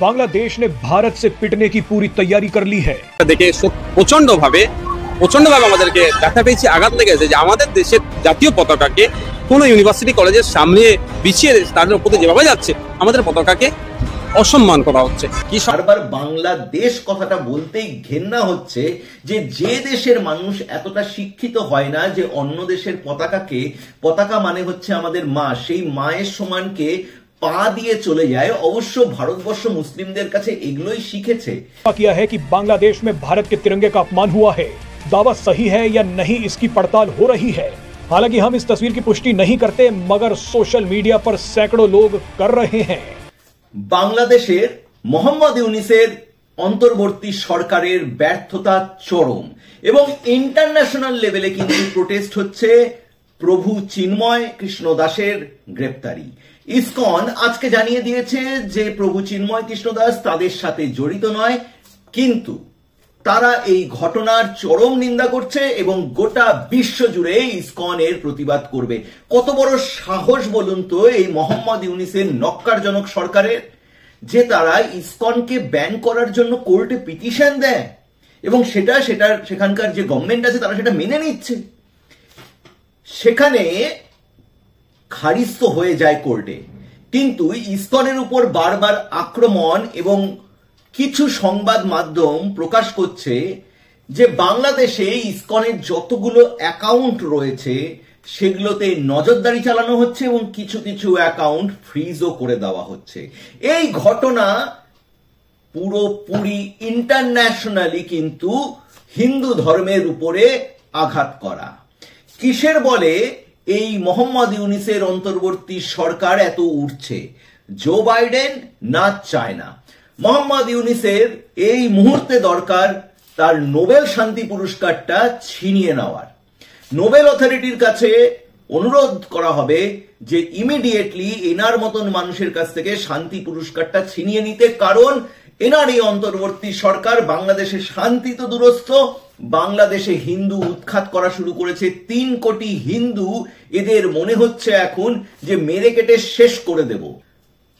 बांग्लादेश ने भारत से पिटने की पूरी तैयारी कर ली है। দেখে প্রচন্ডভাবে আমাদেরকে দেখা পেয়েছি, আঘাত লেগেছে যে আমাদের দেশের জাতীয় পতাকাকে কোন ইউনিভার্সিটি কলেজের সামনে বিছিয়ে তাদের উপরে যেভাবে যাচ্ছে আমাদের পতাকাকে অসম্মান করা হচ্ছে। কি বারবার বাংলাদেশ কথাটা বলতেই ঘেন্না হচ্ছে যে দেশের মানুষ এতটা শিক্ষিত হয় না যে অন্য দেশের পতাকা মানে হচ্ছে আমাদের মা, সেই মায়ের সমানকে পা দিয়ে চলে যায়। অবশ্য ভারতবর্ষ মুসলিমদের কাছে এগুলোই শিখেছে। किया है कि बांग्लादेश में भारत के तिरंगे का अपमान हुआ है। दावा सही है या नहीं इसकी पड़ताल हो रही है। हालांकि हम इस तस्वीर की पुष्टि नहीं करते, मगर सोशल मीडिया पर सैकड़ों लोग कर रहे हैं। বাংলাদেশের মোহাম্মদ ইউনূসের অন্তর্বর্তী সরকারের ব্যর্থতা চরম এবং ইন্টারন্যাশনাল লেভেলে কিন্তু প্রোটেস্ট হচ্ছে প্রভু চিন্ময় কৃষ্ণ দাসের গ্রেপ্তারি। ইসকন আজকে জানিয়ে দিয়েছে যে প্রভু চিন্ময় কৃষ্ণ দাস তাদের সাথে জড়িত নয়, কিন্তু তারা এই ঘটনার চরম নিন্দা করছে এবং গোটা বিশ্ব জুড়ে ইসকন এর প্রতিবাদ করবে। কত বড় সাহস বলুন তো এই মোহাম্মদ ইউনূসের নক্কারজনক সরকারের, যে তারা ইসকনকে ব্যান করার জন্য কোর্টে পিটিশন দেয় এবং সেখানকার যে গভর্নমেন্ট আছে তারা সেটা মেনে নিচ্ছে। সেখানে খারিজ তো হয়ে যায় কোর্টে, কিন্তু ইসকনের উপর বারবার আক্রমণ এবং কিছু সংবাদ মাধ্যম প্রকাশ করছে যে বাংলাদেশে ইসকনের যতগুলো অ্যাকাউন্ট রয়েছে সেগুলোতে নজরদারি চালানো হচ্ছে এবং কিছু কিছু অ্যাকাউন্ট ফ্রিজও করে দেওয়া হচ্ছে। এই ঘটনা পুরোপুরি ইন্টারন্যাশনালি কিন্তু হিন্দু ধর্মের উপরে আঘাত করা। কিসের বলে এই মোহাম্মদ ইউনূসের অন্তর্বর্তী সরকার এত উঠছে? জো বাইডেন না চায়না। মোহাম্মদ ইউনূসের এই মুহূর্তে দরকার তার নোবেল শান্তি পুরস্কারটা ছিনিয়ে নেওয়ার। নোবেল অথরিটির কাছে অনুরোধ করা হবে যে ইমিডিয়েটলি এনার মতন মানুষের কাছ থেকে শান্তি পুরস্কারটা ছিনিয়ে নিতে, কারণ এনার এই অন্তর্বর্তী সরকার বাংলাদেশে শান্তি তো দুরস্থ, বাংলাদেশে হিন্দু উৎখাত করা শুরু করেছে। 3 কোটি হিন্দু এদের মনে হচ্ছে এখন যে মেরে কেটে শেষ করে দেব।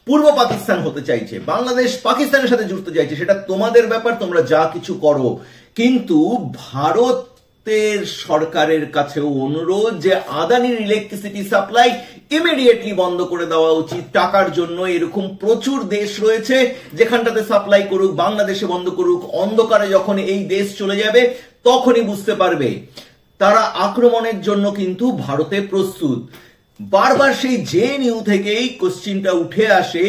পূর্ব পাকিস্তান হতে চাইছে, বাংলাদেশ পাকিস্তানের সাথে জুড়তে চাইছে, সেটা তোমাদের ব্যাপার, তোমরা যা কিছু করো। কিন্তু ভারতের সরকারের কাছেও অনুরোধ যে আদানির ইলেকট্রিসিটি সাপ্লাই ইমিডিয়েটলি বন্ধ করে দেওয়া উচিত। টাকার জন্য এরকম প্রচুর দেশ রয়েছে যেখানটাতে সাপ্লাই করুক, বাংলাদেশে বন্ধ করুক। অন্ধকারে যখন এই দেশ চলে যাবে তখনই বুঝতে পারবে তারা আক্রমণের জন্য কিন্তু ভারতে প্রস্তুত। বারবার সেই জেএনইউ থেকেই কোশ্চিনটা উঠে আসে,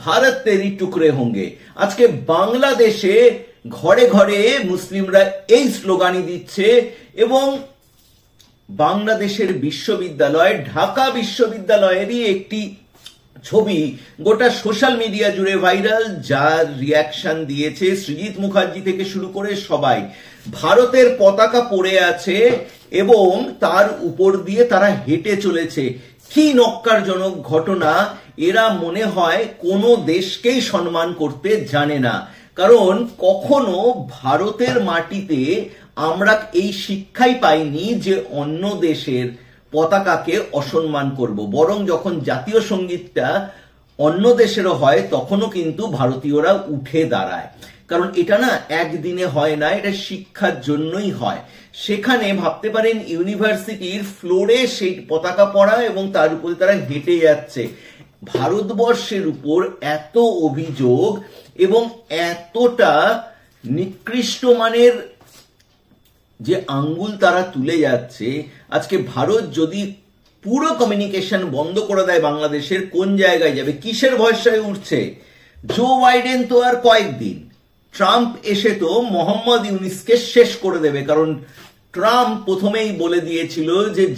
ভারত তেরি টুকরে হোঙ্গে। আজকে বাংলাদেশে ঘরে ঘরে মুসলিমরা এই স্লোগানই দিচ্ছে এবং বাংলাদেশের বিশ্ববিদ্যালয়, ঢাকা বিশ্ববিদ্যালয়েরই একটি ছবি গোটা সোশ্যাল মিডিয়া জুড়ে ভাইরাল, যার রিয়াকশন দিয়েছে সৃজিত মুখার্জি থেকে শুরু করে সবাই। ভারতের পতাকা পড়ে আছে এবং তার উপর দিয়ে তারা হেঁটে চলেছে। কি নক্কারজনক ঘটনা! এরা মনে হয় কোনো দেশকেই সম্মান করতে জানে না, কারণ কখনো ভারতের মাটিতে আমরা এই শিক্ষাই পাইনি যে অন্য দেশের পতাকাকে অসম্মান করব। বরং যখন জাতীয় সঙ্গীতটা অন্য দেশেরও হয় তখনও কিন্তু ভারতীয়রা উঠে দাঁড়ায়, কারণ এটা না একদিনে হয় না, এটা শিক্ষার জন্যই হয়। সেখানে ভাবতে পারেন ইউনিভার্সিটির ফ্লোরে সেই পতাকা পড়া এবং তার উপরে তারা হেঁটে যাচ্ছে। ভারতবর্ষের উপর এত অভিযোগ এবং এতটা নিকৃষ্ট মানের যে আঙ্গুল তারা তুলে যাচ্ছে, আজকে ভারত যদি পুরো কমিউনিকেশন বন্ধ করে দেয় বাংলাদেশের, কোন জায়গায় যাবে? কিসের ভরসায় উঠছে? জো বাইডেন তো আর কয়েকদিন, ট্রাম্প এসে তো মোহাম্মদ ইউনূসকে শেষ করে দেবে, কারণ ট্রাম্প প্রথমেই বলে দিয়েছিল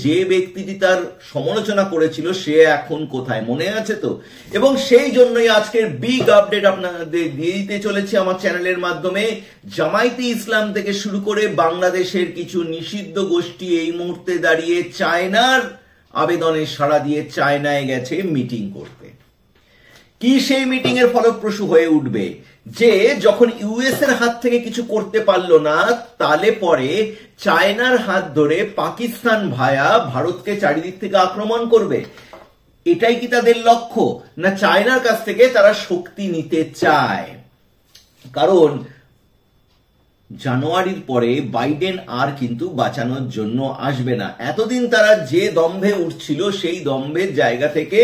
যে ব্যক্তিটি তার সমালোচনা করেছিল সে এখন কোথায়, মনে আছে তো? এবং সেই জন্যই আজকের বিগ আপডেট আপনাদের দিয়ে দিতে চলেছে আমার চ্যানেলের মাধ্যমে। জামায়াতে ইসলাম থেকে শুরু করে বাংলাদেশের কিছু নিষিদ্ধ গোষ্ঠী এই মুহূর্তে দাঁড়িয়ে চায়নার আবেদনে সাড়া দিয়ে চায়নায় গেছে মিটিং করতে। কি সেই মিটিং এর ফলপ্রসূ হয়ে উঠবে যে যখন ইউএস এর হাত থেকে কিছু করতে পারলো না, তাহলে পরে চায়নার হাত ধরে পাকিস্তান ভায়া ভারতকে চারিদিক থেকে আক্রমণ করবে। এটাই কি তাদের লক্ষ্য, না চায়নার কাছ থেকে তারা শক্তি নিতে চায়? কারণ জানুয়ারির পরে বাইডেন আর কিন্তু বাঁচানোর জন্য আসবে না। এতদিন তারা যে দম্ভে উঠছিল সেই দম্ভের জায়গা থেকে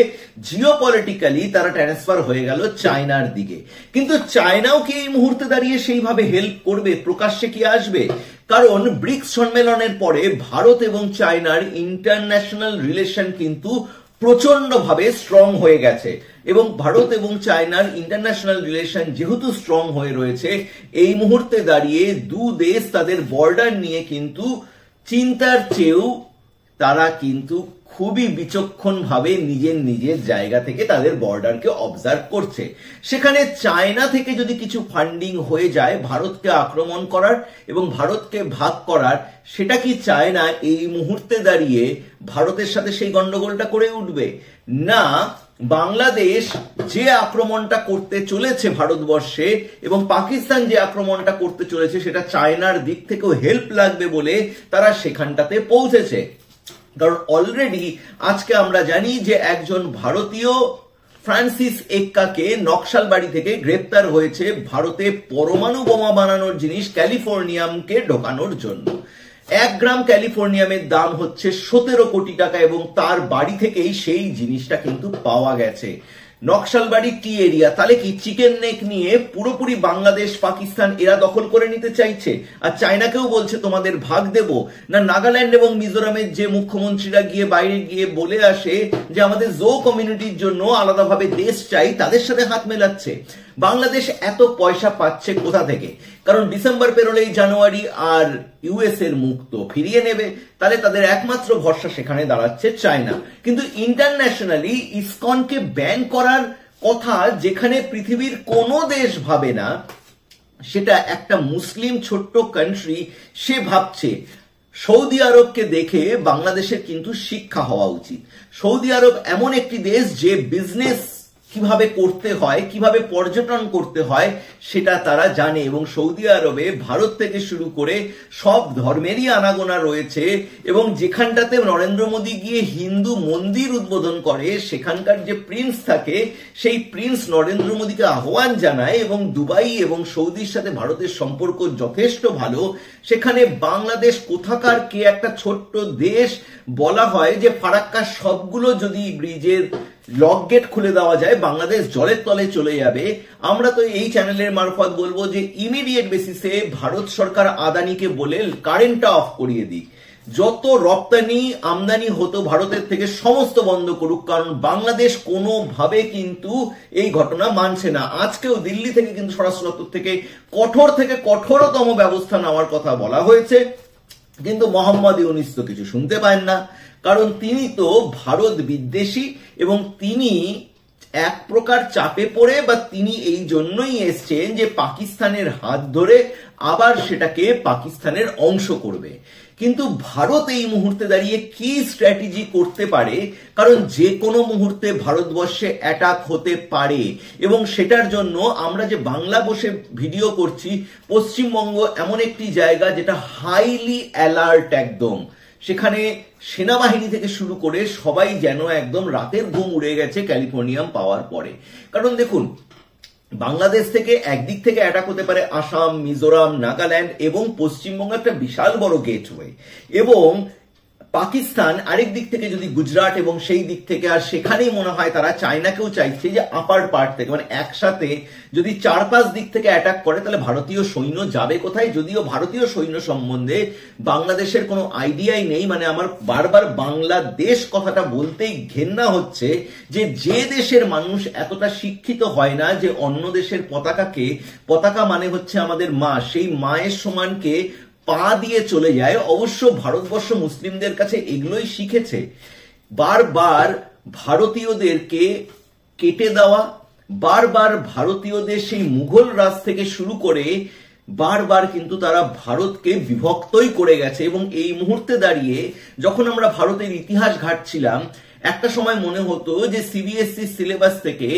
জিওপলিটিক্যালি তারা ট্রান্সফার হয়ে গেল চায়নার দিকে। কিন্তু চায়নাও কি এই মুহূর্তে দাঁড়িয়ে সেইভাবে হেল্প করবে, প্রকাশ্যে কি আসবে? কারণ ব্রিক্স সম্মেলনের পরে ভারত এবং চায়নার ইন্টারন্যাশনাল রিলেশন কিন্তু প্রচন্ডভাবে স্ট্রং হয়ে গেছে, এবং ভারত এবং চায়নার ইন্টারন্যাশনাল রিলেশন যেহেতু স্ট্রং হয়ে রয়েছে, এই মুহূর্তে দাঁড়িয়ে দু দেশ তাদের বর্ডার নিয়ে কিন্তু চিন্তার চেয়েও তারা কিন্তু খুবই বিচক্ষণ ভাবে নিজের জায়গা থেকে তাদের বর্ডারকে অবজার্ভ করছে। সেখানে চায়না থেকে যদি কিছু ফান্ডিং হয়ে যায় ভারতকে আক্রমণ করার এবং ভারতকে ভাগ করার, সেটা কি চায়না এই মুহূর্তে দাঁড়িয়ে ভারতের সাথে সেই গন্ডগোলটা করে উঠবে? না, বাংলাদেশ যে আক্রমণটা করতে চলেছে ভারতবর্ষে এবং পাকিস্তান যে আক্রমণটা করতে চলেছে, সেটা চায়নার দিক থেকেও হেল্প লাগবে বলে তারা সেখানটাতে পৌঁছেছে। কারণ অলরেডি আজকে আমরা জানি যে একজন ভারতীয় ফ্রান্সিস এক্কাকে নকশালবাড়ি থেকে গ্রেপ্তার হয়েছে ভারতে পরমাণু বোমা বানানোর জিনিস ক্যালিফোর্নিয়ামকে ঢোকানোর জন্য। 1 গ্রাম ক্যালিফোর্নিয়ামের দাম হচ্ছে 17 কোটি টাকা এবং তার বাড়ি থেকেই সেই জিনিসটা কিন্তু পাওয়া গেছে। নকশালবাড়ি কি এরিয়া? তাহলে কি চিকেন নেক নিয়ে পুরোপুরি বাংলাদেশ পাকিস্তান এরা দখল করে নিতে চাইছে? আর চায়নাকেও বলছে তোমাদের ভাগ দেব না? নাগাল্যান্ড এবং মিজোরামের যে মুখ্যমন্ত্রীরা গিয়ে বাইরে গিয়ে বলে আসে যে আমাদের জো কমিউনিটির জন্য আলাদাভাবে দেশ চাই, তাদের সাথে হাত মেলাচ্ছে। বাংলাদেশ এত পয়সা পাচ্ছে কোথা থেকে? কারণ ডিসেম্বর পেরোলেই জানুয়ারি আর ইউএস এর মুক্ত ফিরিয়ে নেবে, তাহলে তাদের একমাত্র ভরসা সেখানে দাঁড়াচ্ছে চায়না। কিন্তু ইন্টারন্যাশনালি ইসকনকে ব্যান করার কথা যেখানে পৃথিবীর কোনো দেশ ভাবে না, সেটা একটা মুসলিম ছোট্ট কান্ট্রি সে ভাবছে। সৌদি আরবকে দেখে বাংলাদেশের কিন্তু শিক্ষা হওয়া উচিত। সৌদি আরব এমন একটি দেশ যে বিজনেস কিভাবে করতে হয়, কিভাবে পর্যটন করতে হয় সেটা তারা জানে, এবং সৌদি আরবে ভারত থেকে শুরু করে সব ধর্মেরই আনাগোনা রয়েছে। এবং যেখানটাতে নরেন্দ্র মোদী গিয়ে হিন্দু মন্দির উদ্বোধন করে, সেখানকার যে প্রিন্স থাকে সেই প্রিন্স নরেন্দ্র মোদীকে আহ্বান জানায়, এবং দুবাই এবং সৌদির সাথে ভারতের সম্পর্ক যথেষ্ট ভালো। সেখানে বাংলাদেশ কোথাকার কে একটা ছোট্ট দেশ, বলা হয় যে ফারাক্কার সবগুলো যদি ব্রিজের লক গেট খুলে দেওয়া যায় বাংলাদেশ জলের তলে চলে যাবে। আমরা তো এই চ্যানেলের মারফত বলবো যে ইমিডিয়েট বেসিসে ভারত সরকার আদানিকে বলে কারেন্টটা অফ করিয়ে দিক, যত রপ্তানি আমদানি হতো ভারতের থেকে সমস্ত বন্ধ করুক। কারণ বাংলাদেশ কোনোভাবে কিন্তু এই ঘটনা মানছে না। আজকেও দিল্লি থেকে কিন্তু স্বরাষ্ট্র দপ্তর থেকে কঠোরতম ব্যবস্থা নেওয়ার কথা বলা হয়েছে, কিন্তু মোহাম্মদ ইউনূস তো কিছু শুনতে পান না। কারণ তিনি তো ভারত বিদ্বেষী এবং তিনি এক প্রকার চাপে পড়ে, বা তিনি এই জন্যই এসছেন যে পাকিস্তানের হাত ধরে আবার সেটাকে পাকিস্তানের অংশ করবে। কিন্তু ভারত এই মুহূর্তে দাঁড়িয়ে কি স্ট্র্যাটেজি করতে পারে? কারণ যে কোনো মুহূর্তে ভারতবর্ষে অ্যাটাক হতে পারে, এবং সেটার জন্য আমরা যে বাংলা বসে ভিডিও করছি, পশ্চিমবঙ্গ এমন একটি জায়গা যেটা হাইলি অ্যালার্ট একদম। সেখানে সেনাবাহিনী থেকে শুরু করে সবাই যেন একদম রাতের ঘুম উড়ে গেছে ক্যালিফোর্নিয়াম পাওয়ার পরে। কারণ দেখুন, বাংলাদেশ থেকে একদিক থেকে অ্যাটাক হতে পারে আসাম, মিজোরাম, নাগাল্যান্ড এবং পশ্চিমবঙ্গ একটা বিশাল বড় গেটওয়ে, এবং পাকিস্তান আরেক দিক থেকে যদি গুজরাট এবং সেই দিক থেকে, আর সেখানেই মনে হয় তারা চায়নাকেও চাইছে যে আপার পার্ট থেকে, মানে একসাথে যদি 4-5 দিক থেকে অ্যাটাক করে তাহলে ভারতীয় সৈন্য যাবে কোথায়? যদিও ভারতীয় সৈন্য সম্বন্ধে বাংলাদেশের কোনো আইডিয়াই নেই। মানে আমার বারবার বাংলাদেশ কথাটা বলতেই ঘেন্না হচ্ছে যে দেশের মানুষ এতটা শিক্ষিত হয় না যে অন্য দেশের পতাকা মানে হচ্ছে আমাদের মা, সেই মায়ের সমানকে পা দিয়ে চলে যায়। অবশ্য ভারতবর্ষ মুসলিমদের কাছে এগুলোই শিখেছে, বারবার ভারতীয়দেরকে কেটে দেওয়া, বারবার ভারতীয়দের সেই মুঘল রাজ থেকে শুরু করে বারবার কিন্তু তারা ভারতকে বিভক্তই করে গেছে। এবং এই মুহূর্তে দাঁড়িয়ে যখন আমরা ভারতের ইতিহাস ঘাটছিলাম, একটা সময় মনে হতো যে সিবিএসই সিলেবাস থেকে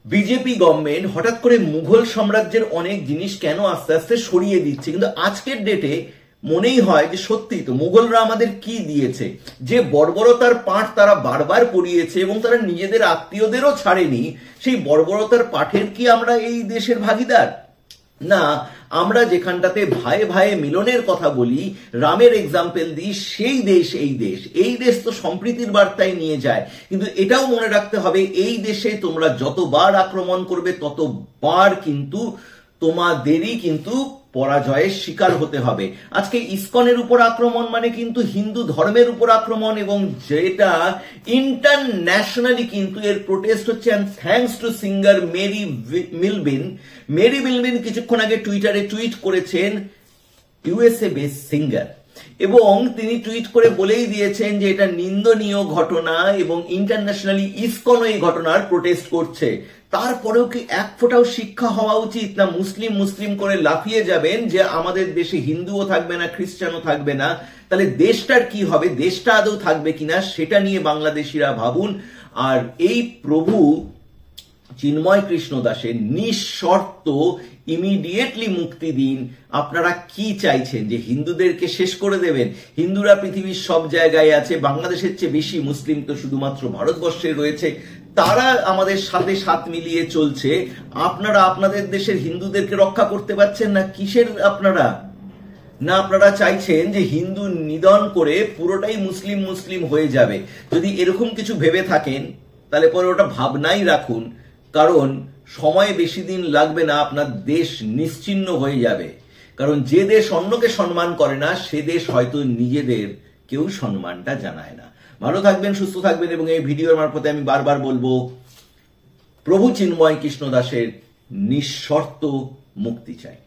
বিজেপি গভর্নমেন্ট হঠাৎ করে মুঘল সাম্রাজ্যের অনেক জিনিস কেন আস্তে আস্তে সরিয়ে দিচ্ছে। কিন্তু আজকের ডেটে মনেই হয় যে সত্যি তো মুঘলরা আমাদের কি দিয়েছে, যে বর্বরতার পাঠ তারা বারবার পড়িয়েছে এবং তারা নিজেদের আত্মীয়দেরও ছাড়েনি, সেই বর্বরতার পাঠের কি আমরা এই দেশের ভাগিদার? না, আমরা যেখানটাতে ভাইয়ে ভাইয়ে মিলনের কথা বলি, রামের এক্সাম্পল দিই, সেই দেশ এই দেশ তো সম্প্রীতির বার্তায় নিয়ে যায়। কিন্তু এটাও মনে রাখতে হবে, এই দেশে তোমরা যতবার আক্রমণ করবে ততবার কিন্তু তোমাদেরই কিন্তু পরাজয়ের শিকার হতে হবে। আজকে ইসকনের উপর আক্রমণ মানে কিন্তু হিন্দু ধর্মের উপর আক্রমণ, এবং যেটা ইন্টারন্যাশনালি কিন্তু এর প্রোটেস্ট হচ্ছে। And thanks to singer Mary Millben কিছুক্ষণ আগে টুইটারে টুইট করেছেন, ইউএসএ বেস সিঙ্গার, এবং তিনি টুইট করে বলেই দিয়েছেন যে এটা নিন্দনীয় ঘটনা এবং ইন্টারন্যাশনালি ইসকনও এই ঘটনার প্রোটেস্ট করছে। তারপরেও কি এক ফোঁটাও শিক্ষা হওয়া উচিত? না মুসলিম করে লাফিয়ে যাবেন যে আমাদের দেশে হিন্দুও থাকবে না, খ্রিস্টানও থাকবে না, তাহলে দেশটার কি হবে? দেশটা আদৌ থাকবে কিনা সেটা নিয়ে বাংলাদেশিরা ভাবুন। আর এই প্রভু চিন্ময় কৃষ্ণ দাসের নিঃশর্ত ইমিডিয়েটলি মুক্তি দিন। আপনারা কি চাইছেন, যে হিন্দুদেরকে শেষ করে দেবেন? হিন্দুরা পৃথিবীর সব জায়গায় আছে, বাংলাদেশের চেয়ে বেশি মুসলিম তো শুধুমাত্র ভারতবর্ষে রয়েছে, তারা আমাদের সাথে সাথ মিলিয়ে চলছে। আপনারা আপনাদের দেশের হিন্দুদেরকে রক্ষা করতে পারছেন না, কিসের আপনারা? না আপনারা চাইছেন যে হিন্দু নিধন করে পুরোটাই মুসলিম হয়ে যাবে? যদি এরকম কিছু ভেবে থাকেন তাহলে পরে ওটা ভাবনাই রাখুন, কারণ সময় বেশি দিন লাগবে না, আপনার দেশ নিশ্চিহ্ন হয়ে যাবে। কারণ যে দেশ অন্যকে সম্মান করে না, সে দেশ হয়তো নিজেদের কেউ সম্মানটা জানায় না। ভালো থাকবেন, সুস্থ থাকবেন, এবং এই ভিডিওর মারফতে আমি বারবার বলবো, প্রভু চিন্ময় কৃষ্ণ দাসের নিঃশর্ত মুক্তি চাই।